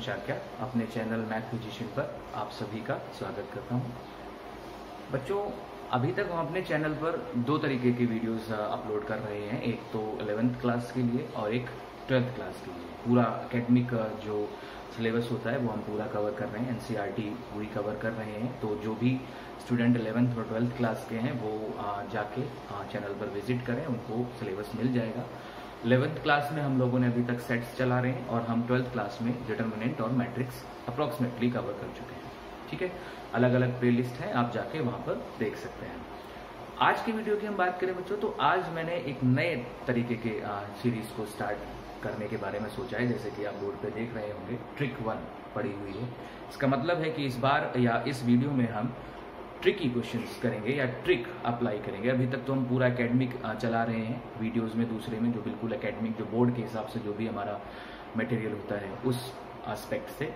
चाक्या अपने channel math physician पर आप सभी का स्वागत करता हूं। बच्चों, अभी तक हम अपने चैनल पर दो तरीके की वीडियोस अपलोड कर रहे हैं, एक तो 11th क्लास के लिए और एक 12th क्लास के लिए। पूरा एकेडमिक जो सिलेबस होता है वो हम पूरा कवर कर रहे हैं, एनसीईआरटी पूरी कवर कर रहे हैं। तो जो भी स्टूडेंट 11th और 12th क्लास के हैं वो जाके चैनल पर विजिट करें, उनको सिलेबस मिल जाएगा। 11th क्लास में हम लोगों ने अभी तक सेट्स चला रहे हैं और हम 12th क्लास में डिटर्मिनेंट और मैट्रिक्स अप्रॉक्सीमेटली कवर कर चुके हैं। ठीक है, अलग अलग प्लेलिस्ट है, आप जाके वहां पर देख सकते हैं। आज की वीडियो की हम बात करें बच्चों, तो आज मैंने एक नए तरीके के सीरीज को स्टार्ट करने के बारे में सोचा है। जैसे कि आप बोर्ड पे देख रहे होंगे, ट्रिक 1 पड़ी हुई है। इसका मतलब है कि इस बार या इस वीडियो में हम ट्रिकी क्वेश्चंस करेंगे या ट्रिक अप्लाई करेंगे। अभी तक तो हम पूरा एकेडमिक चला रहे हैं वीडियोस में, दूसरे में जो बिल्कुल एकेडमिक, जो बोर्ड के हिसाब से जो भी हमारा मटेरियल होता है उस एस्पेक्ट से।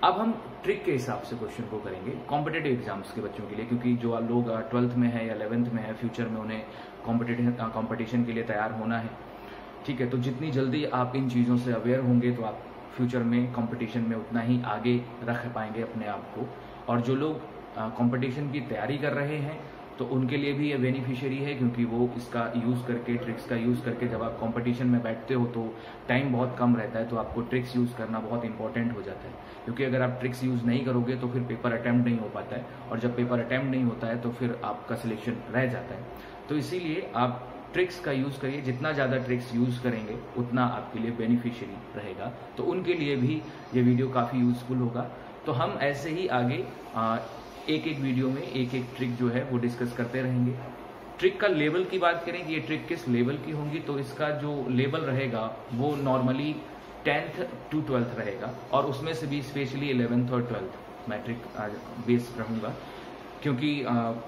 अब हम ट्रिक के हिसाब से क्वेश्चन को करेंगे कॉम्पिटेटिव एग्जाम्स के बच्चों के लिए, क्योंकि जो लोग 12th में है या 11th में है, फ्यूचर में उन्हें कॉम्पिटिशन के लिए तैयार होना है। ठीक है, तो जितनी जल्दी आप इन चीज़ों से अवेयर होंगे तो आप फ्यूचर में कॉम्पिटिशन में उतना ही आगे रख पाएंगे अपने आप को। और जो लोग कंपटीशन की तैयारी कर रहे हैं तो उनके लिए भी ये बेनिफिशियरी है, क्योंकि वो इसका यूज़ करके, ट्रिक्स का यूज़ करके, जब आप कंपटीशन में बैठते हो तो टाइम बहुत कम रहता है, तो आपको ट्रिक्स यूज़ करना बहुत इंपॉर्टेंट हो जाता है। क्योंकि अगर आप ट्रिक्स यूज़ नहीं करोगे तो फिर पेपर अटैम्प्ट नहीं हो पाता है, और जब पेपर अटैम्प्ट नहीं होता है तो फिर आपका सिलेक्शन रह जाता है। तो इसीलिए आप ट्रिक्स का यूज़ करिए, जितना ज़्यादा ट्रिक्स यूज़ करेंगे उतना आपके लिए बेनिफिशियरी रहेगा। तो उनके लिए भी ये वीडियो काफ़ी यूजफुल होगा। तो हम ऐसे ही आगे एक एक वीडियो में एक एक ट्रिक जो है वो डिस्कस करते रहेंगे। ट्रिक का लेवल की बात करें कि ये ट्रिक किस लेवल की होंगी, तो इसका जो लेवल रहेगा वो नॉर्मली 10th to 12th रहेगा, और उसमें से भी स्पेशली 11th और 12th मैं ट्रिक बेस्ड रहूँगा। क्योंकि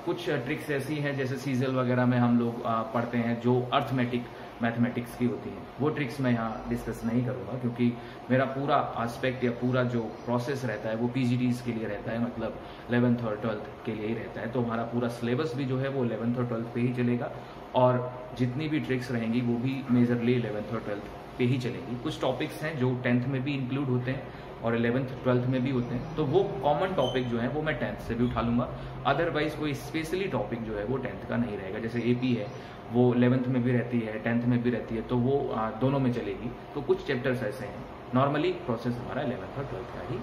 कुछ ट्रिक्स ऐसी हैं जैसे सीजल वगैरह में हम लोग पढ़ते हैं जो अर्थमेटिक मैथमेटिक्स की होती हैं, वो ट्रिक्स मैं यहाँ डिस्कस नहीं करूँगा, क्योंकि मेरा पूरा एस्पेक्ट या पूरा जो प्रोसेस रहता है वो पीजीडीज के लिए रहता है, मतलब 11th और 12th के लिए ही रहता है। तो हमारा पूरा सिलेबस भी जो है वो 11th और 12th पे ही चलेगा, और जितनी भी ट्रिक्स रहेंगी वो भी मेजरली 11th और 12th पे ही चलेगी। कुछ टॉपिक्स हैं जो 10th में भी इंक्लूड होते हैं और 11th 12th में भी होते हैं, तो वो कॉमन टॉपिक जो है वो मैं 10th से भी उठा लूंगा। अदरवाइज कोई स्पेशली टॉपिक जो है वो 10th का नहीं रहेगा। जैसे एपी है वो 11th में भी रहती है, 10th में भी रहती है, तो वो दोनों में चलेगी। तो कुछ चैप्टर्स ऐसे हैं, नॉर्मली प्रोसेस हमारा 11th और 12th का ही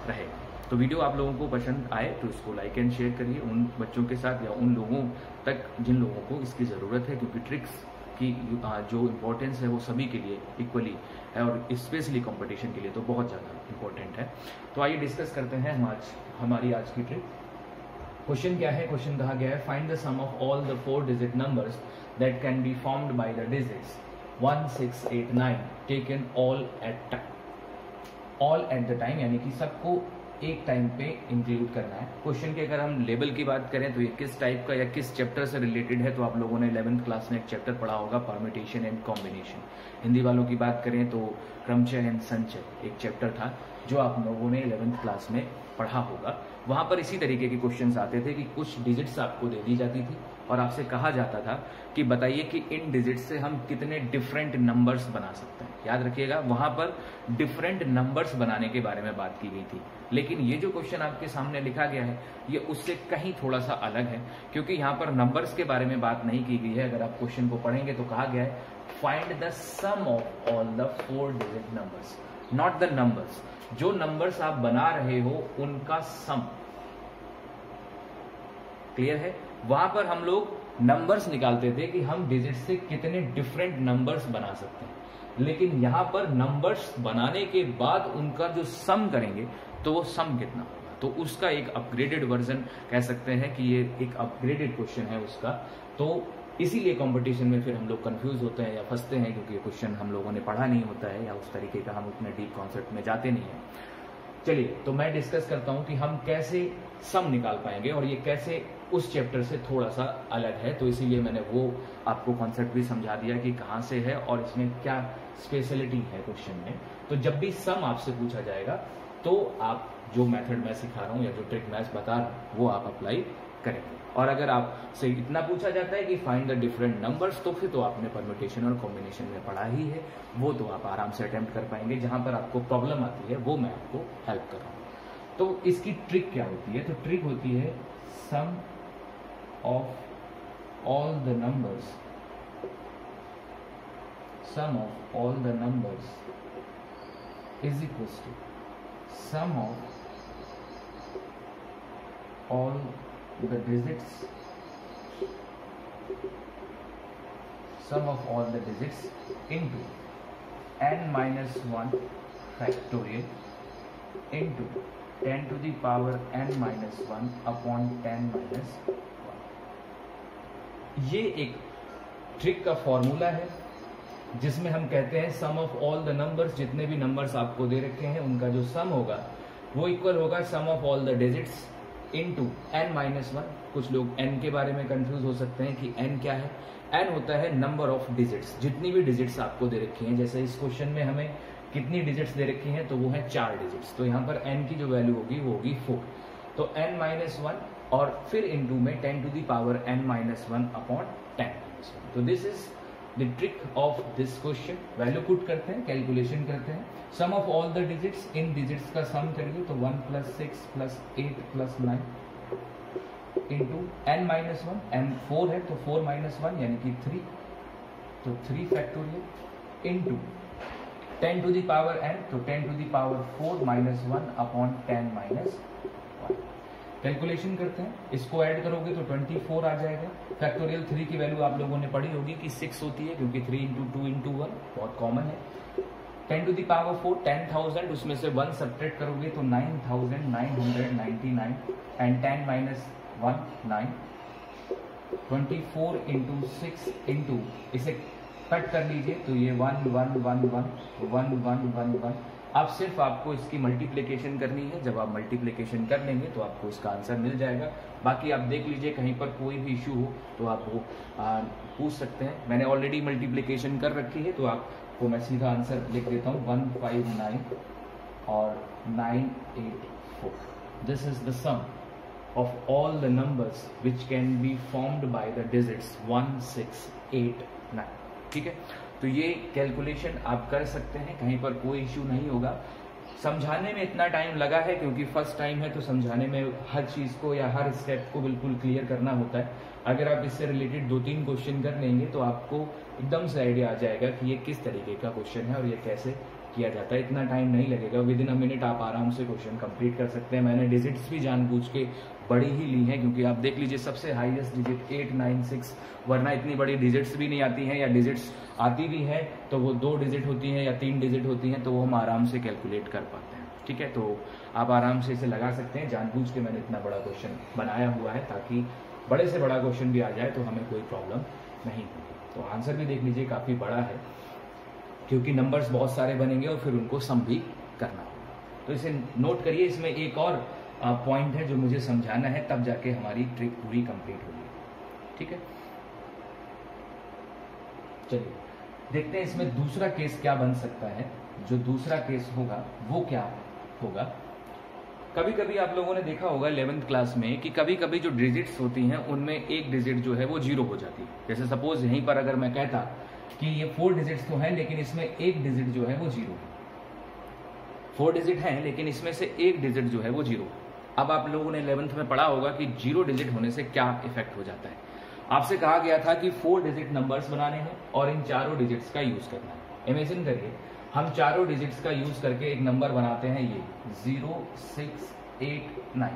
रहेगा। तो वीडियो आप लोगों को पसंद आए तो इसको लाइक एंड शेयर करिए उन बच्चों के साथ या उन लोगों तक जिन लोगों को इसकी ज़रूरत है, क्योंकि ट्रिक्स की जो इम्पोर्टेंस है वो सभी के लिए इक्वली है, और स्पेशली कंपटीशन के लिए तो बहुत ज़्यादा इम्पोर्टेंट है। तो आइए डिस्कस करते हैं हमारी आज की ट्रिक। क्वेश्चन क्या है? क्वेश्चन कहा गया है, find the sum of all the 4 digit numbers that can be formed by the digits 1, 6, 8, 9 taken all at the time, यानी कि सबको एक टाइम पे इंक्लूड करना है। क्वेश्चन की अगर हम लेवल की बात करें तो ये किस टाइप का या किस चैप्टर से रिलेटेड है, तो आप लोगों ने 11th क्लास में एक चैप्टर पढ़ा होगा, परम्यूटेशन एंड कॉम्बिनेशन। हिंदी वालों की बात करें तो क्रमचय एंड संचय एक चैप्टर था जो आप लोगों ने 11th क्लास में पढ़ा होगा। वहां पर इसी तरीके के क्वेश्चंस आते थे कि कुछ डिजिट्स आपको दे दी जाती थी और आपसे कहा जाता था कि बताइए कि इन डिजिट से हम कितने डिफरेंट नंबर्स बना सकते हैं। याद रखिएगा, वहां पर डिफरेंट नंबर्स बनाने के बारे में बात की गई थी। लेकिन ये जो क्वेश्चन आपके सामने लिखा गया है ये उससे कहीं थोड़ा सा अलग है, क्योंकि यहाँ पर नंबर्स के बारे में बात नहीं की गई है। अगर आप क्वेश्चन को पढ़ेंगे तो कहा गया है find the sum of all the 4 digit numbers, not the numbers. जो नंबर्स आप बना रहे हो उनका सम। क्लियर है? वहां पर हम लोग नंबर्स निकालते थे कि हम डिजिट से कितने डिफरेंट नंबर्स बना सकते हैं, लेकिन यहां पर नंबर्स बनाने के बाद उनका जो सम करेंगे तो वो सम कितना होगा। तो उसका एक अपग्रेडेड वर्जन कह सकते हैं कि ये एक अपग्रेडेड क्वेश्चन है उसका। तो इसीलिए कंपटीशन में फिर हम लोग कंफ्यूज होते हैं या फंसते हैं, क्योंकि ये क्वेश्चन हम लोगों ने पढ़ा नहीं होता है या उस तरीके का हम उतने डीप कॉन्सेप्ट में जाते नहीं है। चलिए, तो मैं डिस्कस करता हूं कि हम कैसे सम निकाल पाएंगे, और ये कैसे उस चैप्टर से थोड़ा सा अलग है। तो इसीलिए मैंने वो आपको कॉन्सेप्ट भी समझा दिया कि कहाँ से है और इसमें क्या स्पेशलिटी है क्वेश्चन में। तो जब भी सम आपसे पूछा जाएगा तो आप जो मेथड मैं सिखा रहा हूँ या जो ट्रिक मैं बता रहा हूँ वो आप अप्लाई करेंगे। और अगर आपसे इतना पूछा जाता है कि फाइंड द डिफरेंट नंबर्स, तो फिर तो आपने परम्यूटेशन और कॉम्बिनेशन में पढ़ा ही है, वो तो आप आराम से अटेम्प्ट कर पाएंगे। जहां पर आपको प्रॉब्लम आती है वो मैं आपको हेल्प कर रहा हूँ। तो इसकी ट्रिक क्या होती है? तो ट्रिक होती है sum of all the numbers, sum of all the numbers is equal to sum of all the digits, sum of all the digits into n minus 1 factorial into 10 to the power n minus 1 upon 10 minus 1। ये एक trick का formula है जिसमें हम कहते हैं sum of all the numbers, जितने भी नंबर्स आपको दे रखे हैं उनका जो सम होगा वो इक्वल होगा sum of all the digits into n minus 1। कुछ लोग n के बारे में कंफ्यूज हो सकते हैं कि n क्या है। n होता है नंबर ऑफ डिजिट्स, जितनी भी डिजिट्स आपको दे रखी हैं। जैसे इस क्वेश्चन में हमें कितनी डिजिट्स दे रखी हैं, तो वो है 4 डिजिट्स, तो यहाँ पर n की जो वैल्यू होगी वो होगी 4। तो n माइनस 1 और फिर इनटू में 10 to the power n minus 1 upon 10 minus 1। तो this is the trick of this question. Value put करते हैं, कैलकुलेशन करते हैं। Sum of all the digits, इन डिजिट्स का सम करिए तो 1 + 6 + 8 + 9 इंटू n माइनस 1, n 4 है तो 4 माइनस 1 यानी कि 3, तो 3 factorial into 10 to the power n, तो 10 to the power 4 minus 1 upon 10 minus 1। Calculation करते हैं, इसको ऐड करोगे तो 24 आ जाएगा। फैक्टोरियल 3 की वैल्यू आप लोगों ने पढ़ी होगी कि 6 होती है, क्योंकि 3 × 2 × 1 बहुत कॉमन है। 10 टू द पावर 4 10,000, उसमें से 1 सब्ट्रैक्ट करोगे तो 9,999 एंड 10 माइनस 1 9। 24 × 6 इंटू इसे कट कर लीजिए तो ये 1 1 1 1 1 1 1 1। अब सिर्फ आपको इसकी मल्टीप्लिकेशन करनी है। जब आप मल्टीप्लिकेशन कर लेंगे तो आपको इसका आंसर मिल जाएगा। बाकी आप देख लीजिए, कहीं पर कोई भी इशू हो तो आप वो पूछ सकते हैं। मैंने ऑलरेडी मल्टीप्लिकेशन कर रखी है, तो आपको मैं सीधा आंसर लिख देता हूँ 159 और 984। This is the sum of all the numbers which can be formed by the digits 1 6 8 9। ठीक है, तो ये कैलकुलेशन आप कर सकते हैं, कहीं पर कोई इश्यू नहीं होगा। समझाने में इतना टाइम लगा है क्योंकि फर्स्ट टाइम है, तो समझाने में हर चीज को या हर स्टेप को बिल्कुल क्लियर करना होता है। अगर आप इससे रिलेटेड 2-3 क्वेश्चन कर लेंगे तो आपको एकदम से आइडिया आ जाएगा कि ये किस तरीके का क्वेश्चन है और ये कैसे किया जाता है। इतना टाइम नहीं लगेगा, विदिन अ मिनट आप आराम से क्वेश्चन कंप्लीट कर सकते हैं। मैंने डिजिट्स भी जानबूझ के बड़ी ही ली हैं, क्योंकि आप देख लीजिए सबसे हाईएस्ट डिजिट 8 9 6, वरना इतनी बड़ी डिजिट्स भी नहीं आती हैं, या डिजिट्स आती भी है तो वो 2 डिजिट होती हैं या 3 डिजिट होती हैं, तो वो हम आराम से कैलकुलेट कर पाते हैं। ठीक है, तो आप आराम से इसे लगा सकते हैं। जानबूझ के मैंने इतना बड़ा क्वेश्चन बनाया हुआ है ताकि बड़े से बड़ा क्वेश्चन भी आ जाए तो हमें कोई प्रॉब्लम नहीं होगी। तो आंसर भी देख लीजिए काफी बड़ा है, क्योंकि नंबर्स बहुत सारे बनेंगे और फिर उनको सम भी करना होगा। तो इसे नोट करिए। इसमें एक और पॉइंट है जो मुझे समझाना है, तब जाके हमारी ट्रिक पूरी कंप्लीट होगी। ठीक है, चलिए देखते हैं इसमें दूसरा केस क्या बन सकता है। जो दूसरा केस होगा वो क्या होगा। कभी कभी आप लोगों ने देखा होगा 11th क्लास में कि कभी कभी जो डिजिट्स होती हैं उनमें एक डिजिट जो है वो 0 हो जाती है। जैसे सपोज यहीं पर अगर मैं कहता कि ये 4 डिजिट्स तो हैं, लेकिन इसमें एक डिजिट जो है वो 0 है। 4 डिजिट हैं लेकिन इसमें से एक डिजिट जो है वो 0। अब आप लोगों ने 11th में पढ़ा होगा कि 0 डिजिट होने से क्या इफेक्ट हो जाता है। आपसे कहा गया था कि 4 डिजिट नंबर्स बनाने हैं और इन चारों डिजिट्स का यूज करना है। इमेजिन करिए हम चारों डिजिट्स का यूज करके एक नंबर बनाते हैं, ये 0 6 8 9।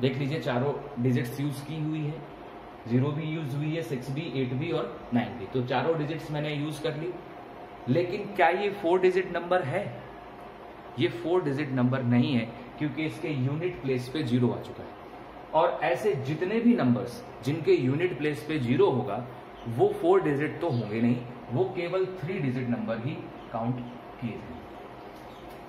देख लीजिए चारों डिजिट्स यूज की हुई है, 0 भी यूज हुई है, 6 भी, 8 भी और 9 भी। तो चारों डिजिट्स मैंने यूज कर ली। लेकिन क्या ये 4 डिजिट नंबर है? ये 4 डिजिट नंबर नहीं है, क्योंकि इसके यूनिट प्लेस पे 0 आ चुका है। और ऐसे जितने भी नंबर्स जिनके यूनिट प्लेस पे 0 होगा वो 4 डिजिट तो होंगे नहीं, वो केवल 3 डिजिट नंबर ही काउंट किए जाएंगे।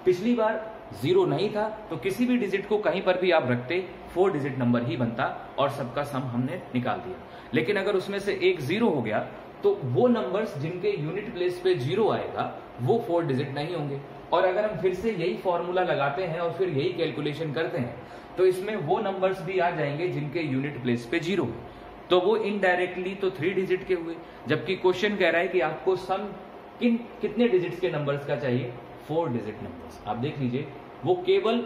पिछली बार 0 नहीं था तो किसी भी डिजिट को कहीं पर भी आप रखते 4 डिजिट नंबर ही बनता और सबका सम हमने निकाल दिया। लेकिन अगर उसमें से एक 0 हो गया तो वो नंबर्स जिनके यूनिट प्लेस पे 0 आएगा वो 4 डिजिट नहीं होंगे। और अगर हम फिर से यही फॉर्मूला लगाते हैं और फिर यही कैलकुलेशन करते हैं तो इसमें वो नंबर्स भी आ जाएंगे जिनके यूनिट प्लेस पे 0 है, तो वो इनडायरेक्टली तो 3 डिजिट के हुए, जबकि क्वेश्चन कह रहा है कि आपको सम कितने डिजिट्स के नंबर्स का चाहिए, 4 डिजिट नंबर्स। आप देख लीजिए, वो केवल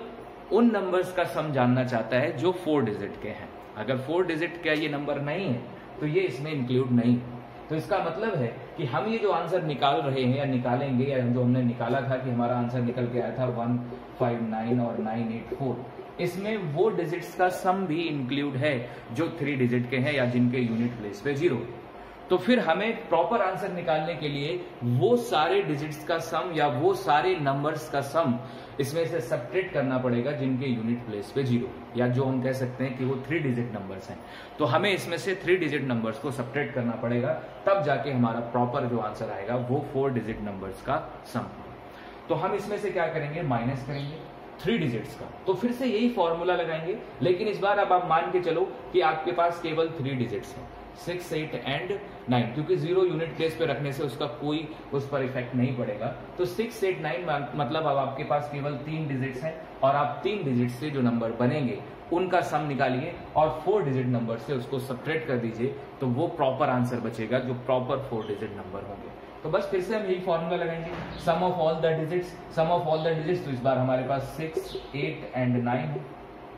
उन नंबर्स का सम जानना चाहता है जो 4 डिजिट के हैं। अगर 4 डिजिट का ये नंबर नहीं है तो ये इसमें इंक्लूड नहीं है। तो इसका मतलब है कि हम ये जो आंसर निकाल रहे हैं या निकालेंगे, या जो हमने निकाला था कि हमारा आंसर निकल के आया था 159 और 984, इसमें वो डिजिट्स का सम भी इंक्लूड है जो 3 डिजिट के हैं या जिनके यूनिट प्लेस पे 0 है। तो फिर हमें प्रॉपर आंसर निकालने के लिए वो सारे डिजिट्स का सम या वो सारे नंबर्स का सम इसमें से सब्ट्रैक्ट करना पड़ेगा जिनके यूनिट प्लेस पे 0, या जो हम कह सकते हैं कि वो 3 डिजिट नंबर्स हैं। तो हमें इसमें से 3 डिजिट नंबर्स को सब्ट्रैक्ट करना पड़ेगा, तब जाके हमारा प्रॉपर जो आंसर आएगा वो 4 डिजिट नंबर्स का सम। तो हम इसमें से क्या करेंगे, माइनस करेंगे 3 डिजिट्स का। तो फिर से यही फॉर्मूला लगाएंगे, लेकिन इस बार अब आप मान के चलो कि आपके पास केवल 3 डिजिट्स हैं, 6, 8 एंड 9, क्योंकि 0 यूनिट प्लेस पे रखने से उसका कोई उस पर इफेक्ट नहीं पड़ेगा। तो 6, 8, 9 मतलब अब आपके पास केवल 3 डिजिट्स हैं, और आप 3 डिजिट से जो नंबर बनेंगे उनका सम निकालिए और 4 डिजिट नंबर से उसको सब्ट्रैक्ट कर दीजिए, तो वो प्रॉपर आंसर बचेगा जो प्रॉपर 4 डिजिट नंबर होंगे। तो बस फिर से हम यही फॉर्मूला लगाएंगे, sum of all the digits, sum of all the digits. तो इस बार हमारे पास 6, 8 एंड 9 है,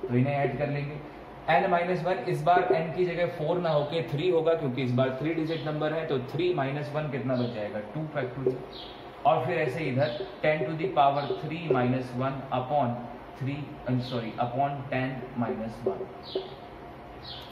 तो इन्हें ऐड कर लेंगे। n-1, इस बार n की जगह 4 ना होके 3 होगा, क्योंकि इस बार 3 डिजिट नंबर है, तो 3 - 1 कितना बच जाएगा, 2 फैक्टोरियल। और फिर ऐसे इधर 10 to the power 3 - 1 upon 10 - 1।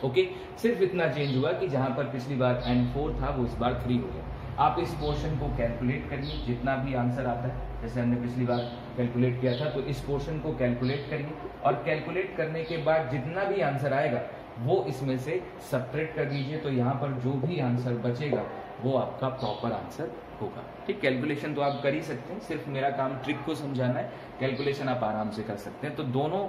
Okay, सिर्फ इतना चेंज हुआ कि जहां पर पिछली बार n4 था वो इस बार 3 हो गया। आप इस पोर्शन को कैलकुलेट करिए, जितना भी आंसर आता है, जैसे हमने पिछली बार कैलकुलेट किया था, तो इस पोर्शन को कैलकुलेट करिए, और कैलकुलेट करने के बाद जितना भी आंसर आएगा वो इसमें से सब्ट्रैक्ट कर दीजिए। तो यहाँ पर जो भी आंसर बचेगा वो आपका प्रॉपर आंसर होगा। ठीक, कैलकुलेशन तो आप कर ही सकते हैं, सिर्फ मेरा काम ट्रिक को समझाना है, कैलकुलेशन आप आराम से कर सकते हैं। तो दोनों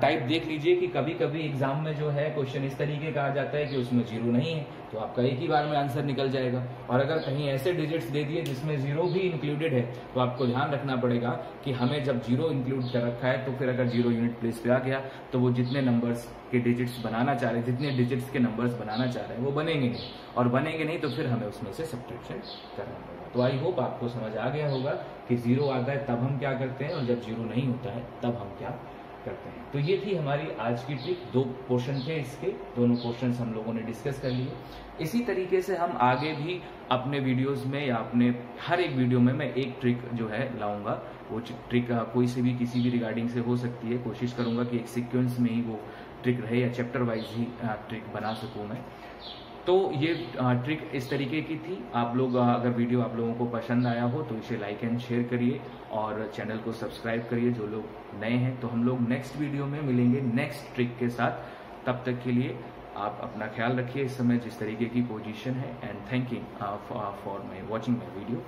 टाइप देख लीजिए कि कभी कभी एग्जाम में जो है क्वेश्चन इस तरीके का आ जाता है कि उसमें 0 नहीं है, तो आपका एक ही बार में आंसर निकल जाएगा। और अगर कहीं ऐसे डिजिट्स दे दिए जिसमें 0 भी इंक्लूडेड है, तो आपको ध्यान रखना पड़ेगा कि हमें जब 0 इंक्लूड कर रखा है, तो फिर अगर 0 यूनिट प्लेस पे आ गया तो वो जितने नंबर्स के डिजिट्स बनाना चाह रहे हैं, जितने डिजिट्स के नंबर्स बनाना चाह रहे हैं, वो बनेंगे नहीं, और बनेंगे नहीं तो फिर हमें उसमें से सब्ट्रैक्शन करना पड़ेगा। तो आई होप आपको समझ आ गया होगा कि 0 आता है तब हम क्या करते हैं, और जब 0 नहीं होता है तब हम क्या करते हैं। तो ये थी हमारी आज की ट्रिक। 2 क्वेश्चन थे इसके, दोनों क्वेश्चंस हम लोगों ने डिस्कस कर लिए। इसी तरीके से हम आगे भी अपने वीडियोस में या अपने हर एक वीडियो में मैं एक ट्रिक जो है लाऊंगा। वो ट्रिक कोई से भी किसी भी रिगार्डिंग से हो सकती है, कोशिश करूंगा कि एक सीक्वेंस में ही वो ट्रिक रहे या चैप्टर वाइज ही ट्रिक बना सकूं मैं। तो ये ट्रिक इस तरीके की थी। आप लोग अगर वीडियो आप लोगों को पसंद आया हो तो इसे लाइक एंड शेयर करिए और चैनल को सब्सक्राइब करिए जो लोग नए हैं। तो हम लोग नेक्स्ट वीडियो में मिलेंगे नेक्स्ट ट्रिक के साथ। तब तक के लिए आप अपना ख्याल रखिए इस समय जिस तरीके की पोजीशन है। And thank you for my watching my video.